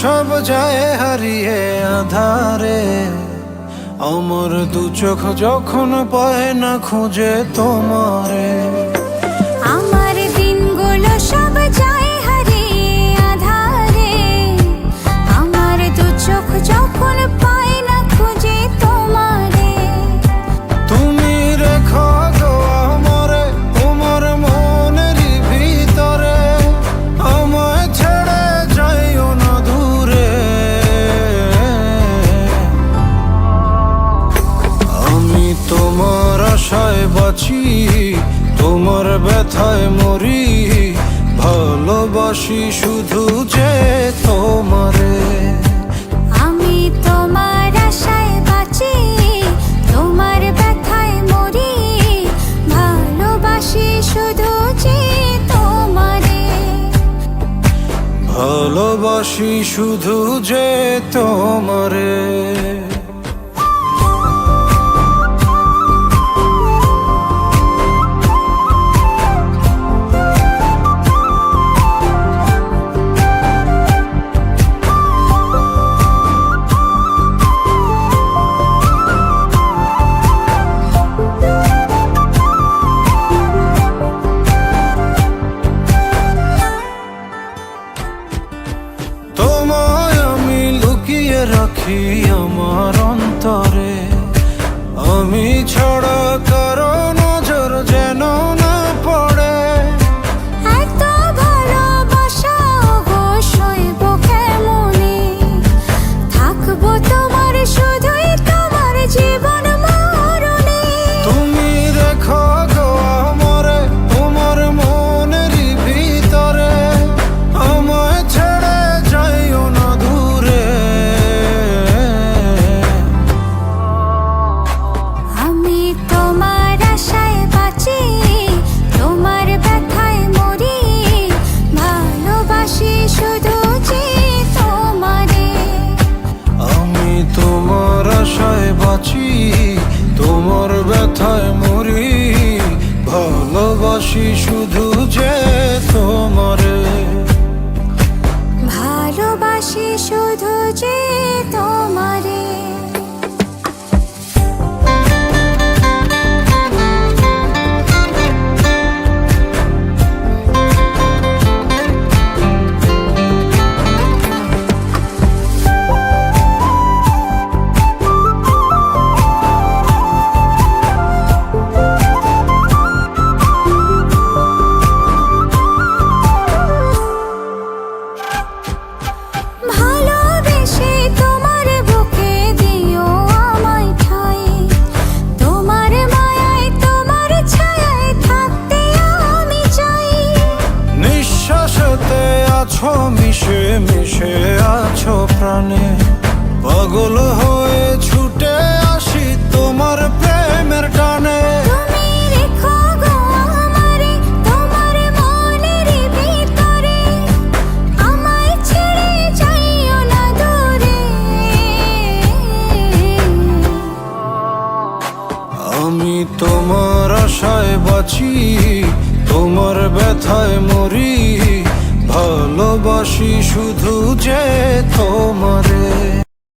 সব যায় হারিয়ে আধারে, আমার দু চোখ যখন পায় না খুঁজে তোমারে। আমার দিনগুলো সব যায় হারিয়ে আধারে, আমার দু চোখ যখন পায় না খুঁজে তোমারে। তুমি রেখো গো আমারে তোমার মনেরই ভিতরে, আমায় ছেড়ে যাইও না দূরে। আমি তোমার আশায় বাঁচি, তোমার ব্যথায় মরি, ভালোবাসি শুধু যে তোমারে। আমি তোমার আশায় বাঁচি, তোমার ব্যথায় মরি, ভালোবাসি শুধু যে তোমারে। ভালোবাসি শুধু যে তোমারে। তোমায় আমি লুকিয়ে রাখি আমার অন্তরে, আমি ছাড়া কারো নজর যেন না পড়ে। এত ভালোবাসা অবশ্যইব কেমনে, থাকবো তোমার শুধুই তোমার জীবন মরণে। তুমি রেখো গো আমারে তোমার মনেরই ভিতরে, আমায় ছেড়ে যাইও না দূরে। আমি তোমার আশায় বাঁচি, তোমার ব্যথায় মরি, ভালোবাসি শুধু যে তোমারে। আমি তোমার আশায় বাঁচি, তোমার ব্যথায় মরি, ভালোবাসি শুধু যে তোমারে। ভালোবাসি শুধু যে তোমারে। ভালোবেসে তোমার বুকে দিও আমায় ঠাঁই, তোমার মায়ায় তোমার ছায়ায় থাকতে আমি চাই। নিঃশ্বাসেতে আছো মিশে মিশে আছো প্রাণে, পাগল হয়ে ছুটে আসি তোমার প্রেমের টানে। তুমি রেখো গো আমারে তোমার মনেরই ভিতরে, আমায় ছেড়ে যাইও না দূরে। আমি তোমার আশায় বাঁচি, তোমার ব্যথায় মরি, ভালোবাসি শুধু যে তোমার।